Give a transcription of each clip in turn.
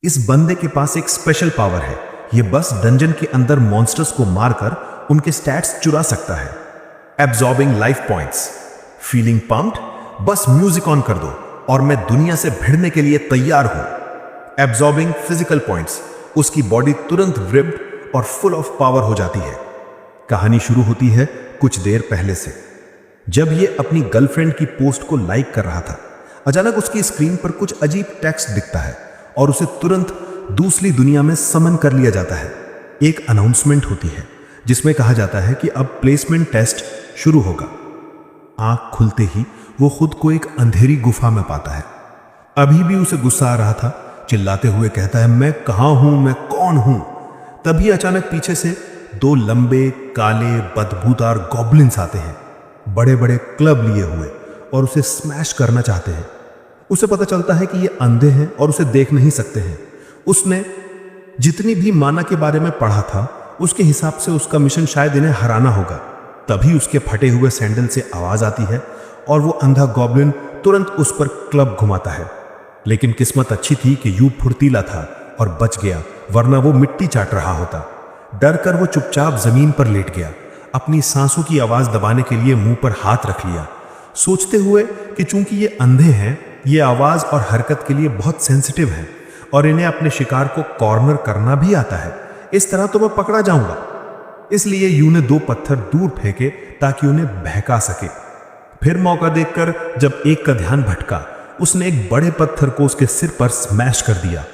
इस बंदे के पास एक स्पेशल पावर है। ये बस डंजन के अंदर मॉन्स्टर्स को मारकर उनके स्टैट्स चुरा सकता है। Absorbing life points. Feeling pumped? बस म्यूजिक ऑन कर दो और मैं दुनिया से भिड़ने के लिए तैयार हूं। Absorbing physical points. उसकी बॉडी तुरंत रिप्ड और फुल ऑफ पावर हो जाती है। कहानी शुरू होती है कुछ देर पहले से, जब ये अपनी गर्लफ्रेंड की पोस्ट को लाइक कर रहा था। अचानक उसकी स्क्रीन पर कुछ अजीब टेक्स्ट दिखता है और उसे तुरंत दूसरी दुनिया में समन कर लिया जाता है। एक अनाउंसमेंट होती है जिसमें कहा जाता है कि अब प्लेसमेंट टेस्ट शुरू होगा। आंख खुलते ही वो खुद को एक अंधेरी गुफा में पाता है। अभी भी उसे गुस्सा आ रहा था। चिल्लाते हुए कहता है, मैं कहां हूं, मैं कौन हूं। तभी अचानक पीछे से दो लंबे काले बदबूदार गॉब्लिन्स आते हैं, बड़े बड़े क्लब लिए हुए, और उसे स्मैश करना चाहते हैं। उसे पता चलता है कि ये अंधे हैं और उसे देख नहीं सकते हैं। उसने जितनी भी माना के बारे में पढ़ा था उसके हिसाब से उसका मिशन शायद इन्हें हराना होगा। तभी उसके फटे हुए सैंडल से आवाज आती है और वो अंधा गॉब्लिन तुरंत उस पर क्लब घुमाता है। लेकिन किस्मत अच्छी थी कि यू फुर्तीला था और बच गया, वरना वो मिट्टी चाट रहा होता। डर कर वो चुपचाप जमीन पर लेट गया, अपनी सांसों की आवाज दबाने के लिए मुंह पर हाथ रख लिया, सोचते हुए कि चूंकि ये अंधे हैं, ये आवाज और हरकत के लिए बहुत सेंसिटिव है और इन्हें अपने शिकार को कॉर्नर करना भी आता है। इस तरह तो मैं पकड़ा जाऊंगा। इसलिए यू ने दो पत्थर दूर फेंके ताकि उन्हें बहका सके। फिर मौका देखकर जब एक का ध्यान भटका, उसने एक बड़े पत्थर को उसके सिर पर स्मैश कर दिया।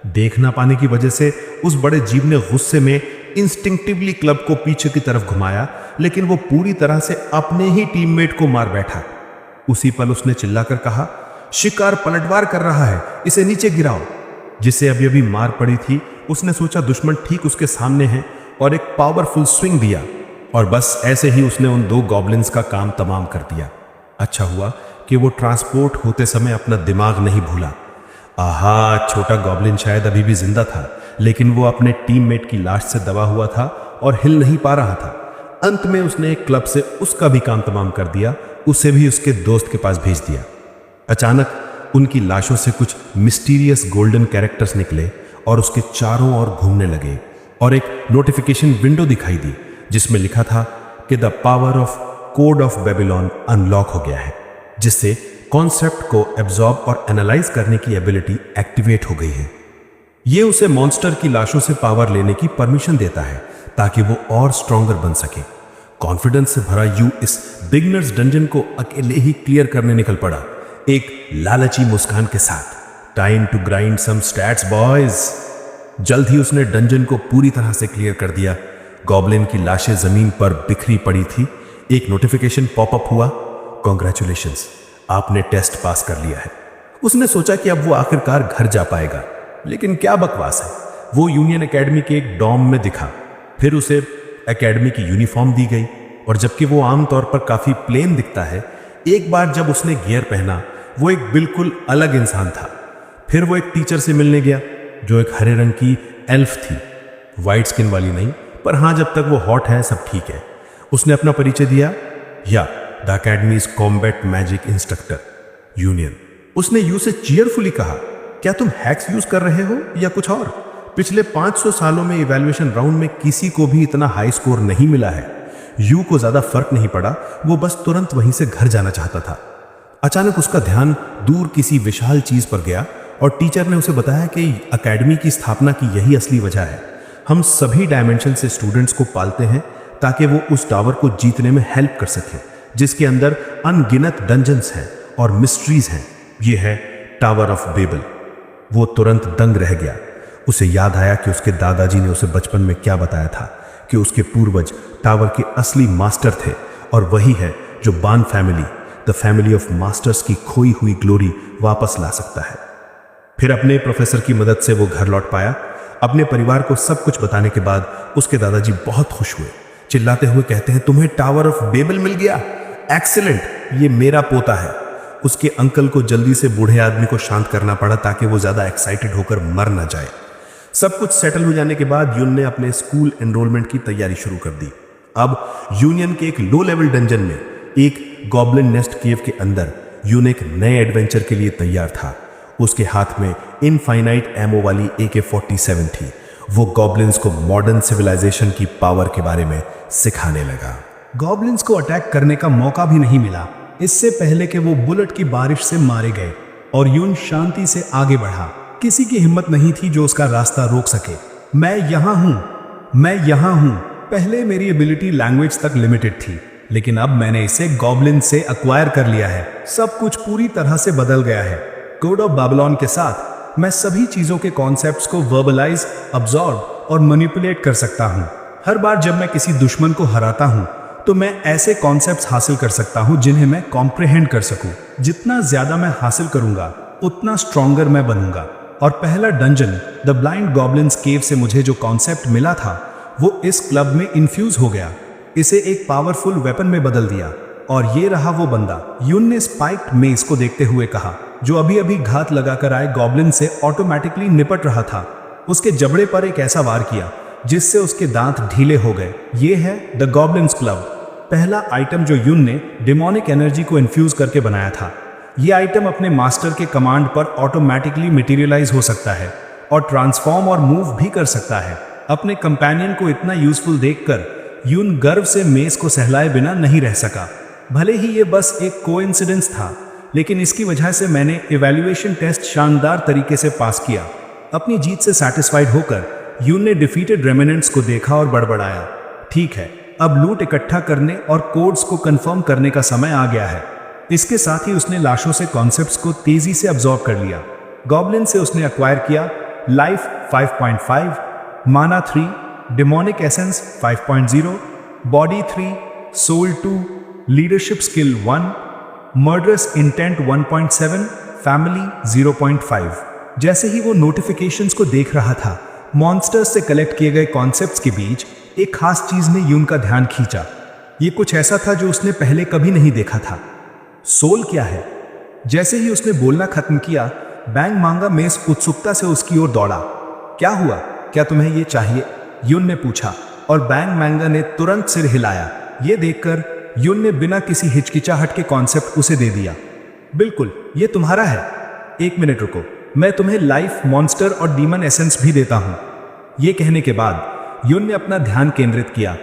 देख ना पाने की वजह से उस बड़े जीव ने गुस्से में इंस्टिंक्टिवली क्लब को पीछे की तरफ घुमाया, लेकिन वो पूरी तरह से अपने ही टीममेट को मार बैठा। उसी पल उसने चिल्लाकर कहा, शिकार पलटवार कर रहा है, इसे नीचे गिराओ। जिसे अभी अभी मार पड़ी थी, उसने सोचा दुश्मन ठीक उसके सामने है और एक पावरफुल स्विंग दिया, और बस ऐसे ही उसने उन दो गॉब्लिन्स का काम तमाम कर दिया। अच्छा हुआ कि वो ट्रांसपोर्ट होते समय अपना दिमाग नहीं भूला। आहा, छोटा गॉब्लिन शायद अभी भी जिंदा था, लेकिन वो अपने टीममेट की लाश से दबा हुआ था और हिल नहीं पा रहा था। अंत में उसने एक क्लब से उसका भी काम तमाम कर दिया, उसे भी उसके दोस्त के पास भेज दिया। अचानक उनकी लाशों से कुछ मिस्टीरियस गोल्डन कैरेक्टर्स निकले और उसके चारों ओर घूमने लगे, और एक नोटिफिकेशन विंडो दिखाई दी जिसमें लिखा था कि the power of code of Babylon unlock हो गया है, जिससे कॉन्सेप्ट को एब्जॉर्ब और एनालाइज करने की एबिलिटी एक्टिवेट हो गई है। ये उसे मॉन्स्टर की लाशों से पावर लेने की परमिशन देता है ताकि वो और स्ट्रॉन्गर बन सके। कॉन्फिडेंस से भरा यू इस बिगनर्स डंजन को अकेले ही क्लियर करने निकल पड़ा, एक लालची मुस्कान के साथ। Time to grind some stats boys. जल्द ही उसने डंजन को पूरी तरह से क्लियर कर दिया। गॉब्लिन की लाशें जमीन पर बिखरी पड़ी थी। एक नोटिफिकेशन पॉपअप हुआ, कॉन्ग्रेचुलेशंस, आपने टेस्ट पास कर लिया है। उसने सोचा कि अब वो आखिरकार घर जा पाएगा, लेकिन क्या बकवास है। वो यूनियन एकेडमी के एक डॉम में दिखा। फिर उसे एकेडमी की यूनिफॉर्म दी गई, और जबकि वो आमतौर पर काफी प्लेन दिखता है, एक बार जब उसने गियर पहना वो एक बिल्कुल अलग इंसान था। फिर वो एक टीचर से मिलने गया जो एक हरे रंग की एल्फ थी, वाइट स्किन वाली नहीं, पर हाँ, जब तक वो हॉट है सब ठीक है। उसने अपना परिचय दिया, या the academies combat magic instructor union. उसने यू से चीयरफुली कहा, क्या तुम हैक्स यूज कर रहे हो या कुछ और? पिछले 500 सालों में इवैल्यूएशन राउंड में किसी को भी इतना हाई स्कोर नहीं मिला है। यू को ज्यादा फर्क नहीं पड़ा, वो बस तुरंत वहीं से घर जाना चाहता था। अचानक उसका ध्यान दूर किसी विशाल चीज पर गया, और टीचर ने उसे बताया कि एकेडमी की स्थापना की यही असली वजह है। हम सभी डायमेंशन से स्टूडेंट्स को पालते हैं ताकि वो उस टावर को जीतने में हेल्प कर सके, जिसके अंदर अनगिनत डंजन्स हैं और मिस्ट्रीज हैं। ये है टावर ऑफ बेबल। वो तुरंत दंग रह गया। उसे याद आया कि उसके दादाजी ने उसे बचपन में क्या बताया था, कि उसके पूर्वज टावर के असली मास्टर थे, और वही है जो बान family, the family of masters की खोई हुई ग्लोरी वापस ला सकता है। फिर अपने प्रोफेसर की मदद से वो घर लौट पाया। अपने परिवार को सब कुछ बताने के बाद उसके दादाजी बहुत खुश हुए, चिल्लाते हुए कहते हैं, तुम्हें टावर ऑफ बेबल मिल गया, एक्सीलेंट, ये मेरा पोता है। उसके अंकल को जल्दी से बूढ़े आदमी को शांत करना पड़ा ताकि वो ज्यादा एक्साइटेड होकर मर ना जाए। सब कुछ सेटल हो जाने के बाद यून ने अपने स्कूल एनरोलमेंट की तैयारी शुरू कर दी। अब यूनियन के एक लो लेवल डंजन में, एक गॉब्लिन नेस्ट केव के अंदर, यून एक नए एडवेंचर के लिए तैयार था। उसके हाथ में इनफाइनाइट एमो वाली AK-47 थी। वो गॉब्लिन्स को मॉडर्न सिविलाइजेशन की पावर के बारे में सिखाने लगा। गॉब्लिन्स को अटैक करने का मौका भी नहीं मिला इससे पहले कि वो बुलेट की बारिश से मारे गए, और यून शांति से आगे बढ़ा। किसी की हिम्मत नहीं थी जो उसका रास्ता रोक सके। मैं यहाँ हूँ। पहले मेरी एबिलिटी लैंग्वेज तक लिमिटेड थी, लेकिन अब मैंने इसे गॉब्लिन से अक्वायर कर लिया है। सब कुछ पूरी तरह से बदल गया है। कोड ऑफ बैबिलोन के साथ मैं सभी चीजों के कॉन्सेप्ट्स को वर्बलाइज, अब्सॉर्ब और मैनिपुलेट कर सकता हूँ। हर बार जब मैं किसी दुश्मन को हराता हूँ तो मैं ऐसे कॉन्सेप्ट्स हासिल कर सकता हूँ जिन्हें मैं कॉम्प्रिहेंड कर सकूं। जितना ज्यादा मैं हासिल करूंगा उतना स्ट्रॉन्गर मैं बनूंगा। और पहला डंजन द ब्लाइंड गॉब्लिन्स केव से मुझे जो कॉन्सेप्ट मिला था वो इस क्लब में इन्फ्यूज हो गया। इसे एक पावरफुल वेपन में बदल दिया। और ये रहा वो बंदा। यून ने स्पाइक्ड मेस को देखते हुए कहा, जो अभी अभी घात लगाकर आए गॉब्लिन से ऑटोमेटिकली निपट रहा था। उसके जबड़े पर एक ऐसा वार किया जिससे उसके दांत ढीले हो गए। ये है द गॉब्लिन्स क्लब, पहला आइटम जो यून ने डिमोनिक एनर्जी को इन्फ्यूज करके बनाया था। ये आइटम अपने मास्टर के कमांड पर ऑटोमेटिकली मटेरियलाइज हो सकता है और ट्रांसफॉर्म और मूव भी कर सकता है। अपने कंपेनियन को इतना यूजफुल देखकर यून गर्व से मेस को सहलाए बिना नहीं रह सका। भले ही ये बस एक कोइंसिडेंस था, लेकिन इसकी वजह से मैंने इवैल्यूएशन टेस्ट शानदार तरीके से पास किया। अपनी जीत से सैटिस्फाइड होकर यून ने डिफीटेड रेमिनेंट्स को देखा और बड़बड़ाया, ठीक है, अब लूट इकट्ठा करने और कोड्स को कंफर्म करने का समय आ गया है। इसके साथ ही उसने लाशों से कॉन्सेप्ट्स को तेजी से अब्सॉर्ब कर लिया। गॉब्लिन से उसने अक्वायर किया life 5.5, mana 3, demonic essence 5.0, body 3, soul 2, leadership skill 1, murderous intent 1.7, family 0.5। जैसे ही वो नोटिफिकेशंस को देख रहा था, मॉन्स्टर्स से कलेक्ट किए गए कॉन्सेप्ट्स के बीच एक खास चीज ने यून का ध्यान खींचा। ये कुछ ऐसा था जो उसने पहले कभी नहीं देखा था। सोल क्या है? जैसे ही उसने बोलना खत्म किया, बैंग मांगा मेस उत्सुकता से उसकी ओर दौड़ा। क्या हुआ? क्या तुम्हें ये चाहिए? यून ने पूछा, और बैंग मांगा ने तुरंत सिर हिलाया। ये देखकर यून ने बिना किसी हिचकिचाहट के कॉन्सेप्ट उसे दे दिया। बिल्कुल, ये तुम्हारा है। एक मिनट रुको, मैं तुम्हें लाइफ, मॉन्स्टर और डीमन एसेंस भी देता हूं। ये कहने के बाद यून ने अपना ध्यान केंद्रित किया,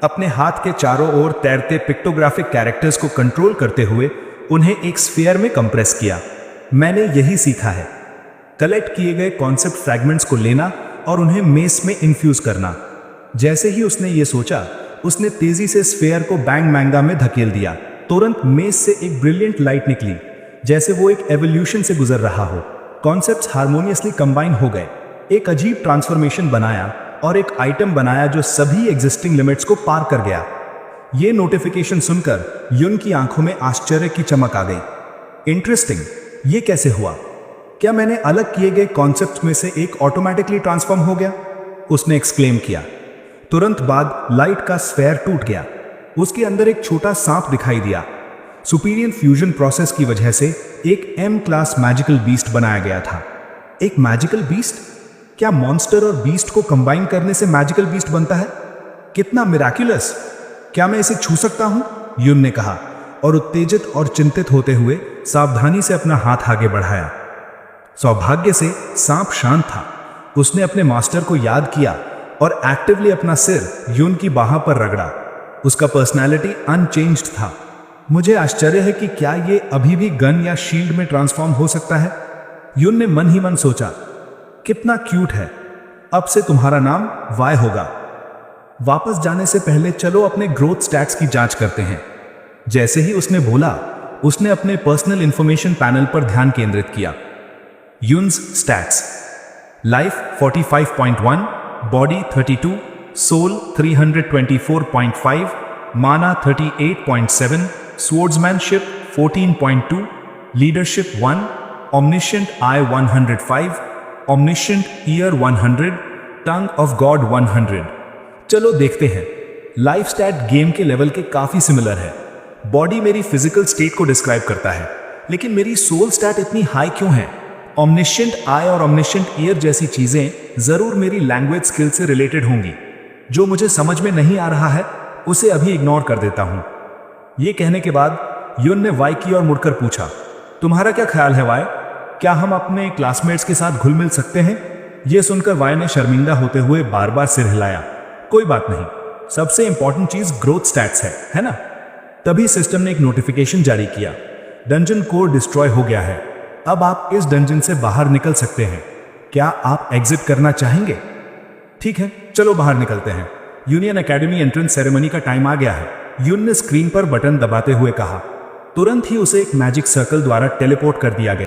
अपने हाथ के चारों ओर तैरते पिक्टोग्राफिक कैरेक्टर्स को कंट्रोल करते हुए उन्हें एक स्फीयर में कंप्रेस किया। मैंने यही सीखा है, कलेक्ट किए गए कॉन्सेप्ट फ्रैगमेंट्स को लेना और उन्हें मेस में इन्फ्यूज करना। जैसे ही उसने ये सोचा, उसने तेजी से स्फीयर को बैंग मैंगा में धकेल दिया। तुरंत मेस से एक ब्रिलियंट लाइट निकली, जैसे वो एक एवोल्यूशन से गुजर रहा हो। कॉन्सेप्ट्स हार्मोनियसली कंबाइन हो गए, एक अजीब ट्रांसफॉर्मेशन बनाया और एक आइटम बनाया जो सभी एग्जिस्टिंग लिमिट्स को पार कर गया। ये नोटिफिकेशन सुनकर यून की आंखों में आश्चर्य की चमक आ गई। इंटरेस्टिंग, ये कैसे हुआ? क्या मैंने अलग किए गए कॉन्सेप्ट में से एक ऑटोमेटिकली ट्रांसफॉर्म हो गया? उसने एक्सक्लेम किया। तुरंत बाद लाइट का स्फीयर टूट गया। उसके अंदर एक छोटा सांप दिखाई दिया। सुपीरियर फ्यूजन प्रोसेस की वजह से एक M क्लास मैजिकल बीस्ट बनाया गया था। एक मैजिकल बीस्ट? क्या मॉन्स्टर और बीस्ट को कंबाइन करने से मैजिकल बीस्ट बनता है? कितना मिराक्युलस! क्या मैं इसे छू सकता हूं? यून ने कहा, और उत्तेजित और चिंतित होते हुए सावधानी से अपना हाथ आगे बढ़ाया। सौभाग्य से सांप शांत था। उसने अपने मास्टर को याद किया और एक्टिवली अपना सिर यून की बाह पर रगड़ा। उसका पर्सनैलिटी अनचेंज्ड था। मुझे आश्चर्य है कि क्या ये अभी भी गन या शील्ड में ट्रांसफॉर्म हो सकता है? यून ने मन ही मन सोचा, कितना क्यूट है। अब से तुम्हारा नाम वाई होगा। वापस जाने से पहले चलो अपने ग्रोथ स्टैट्स की जांच करते हैं। जैसे ही उसने बोला, उसने अपने पर्सनल इंफॉर्मेशन पैनल पर ध्यान केंद्रित किया। यून्स स्टैट्स: लाइफ 45.1, बॉडी 32, सोल 324.5, माना 38.7, स्वॉर्ड्समैनशिप 14.2, leadership 1, omniscient eye 105, omniscient ear 100, tongue of God 100। चलो देखते हैं। लाइफ स्टैट गेम के लेवल के काफी सिमिलर है। बॉडी मेरी फिजिकल स्टेट को डिस्क्राइब करता है, लेकिन मेरी सोल स्टैट इतनी हाई क्यों है? omniscient आई और omniscient ईयर जैसी चीजें जरूर मेरी लैंग्वेज स्किल से रिलेटेड होंगी। जो मुझे समझ में नहीं आ रहा है उसे अभी इग्नोर कर देता हूं। यह कहने के बाद यून ने वाई की ओर मुड़कर पूछा, तुम्हारा क्या ख्याल है वाई? क्या हम अपने क्लासमेट्स के साथ घुल मिल सकते हैं? यह सुनकर वाय ने शर्मिंदा होते हुए बार बार सिर हिलाया। कोई बात नहीं, सबसे इंपॉर्टेंट चीज ग्रोथ स्टैट्स है ना? तभी सिस्टम ने एक नोटिफिकेशन जारी किया, डंजन कोर डिस्ट्रॉय हो गया है, अब आप इस डंजन से बाहर निकल सकते हैं। क्या आप एग्जिट करना चाहेंगे? ठीक है, चलो बाहर निकलते हैं। यूनियन एकेडमी एंट्रेंस सेरेमनी का टाइम आ गया है, यून ने स्क्रीन पर बटन दबाते हुए कहा। तुरंत ही उसे एक मैजिक सर्कल द्वारा टेलीपोर्ट कर दिया गया।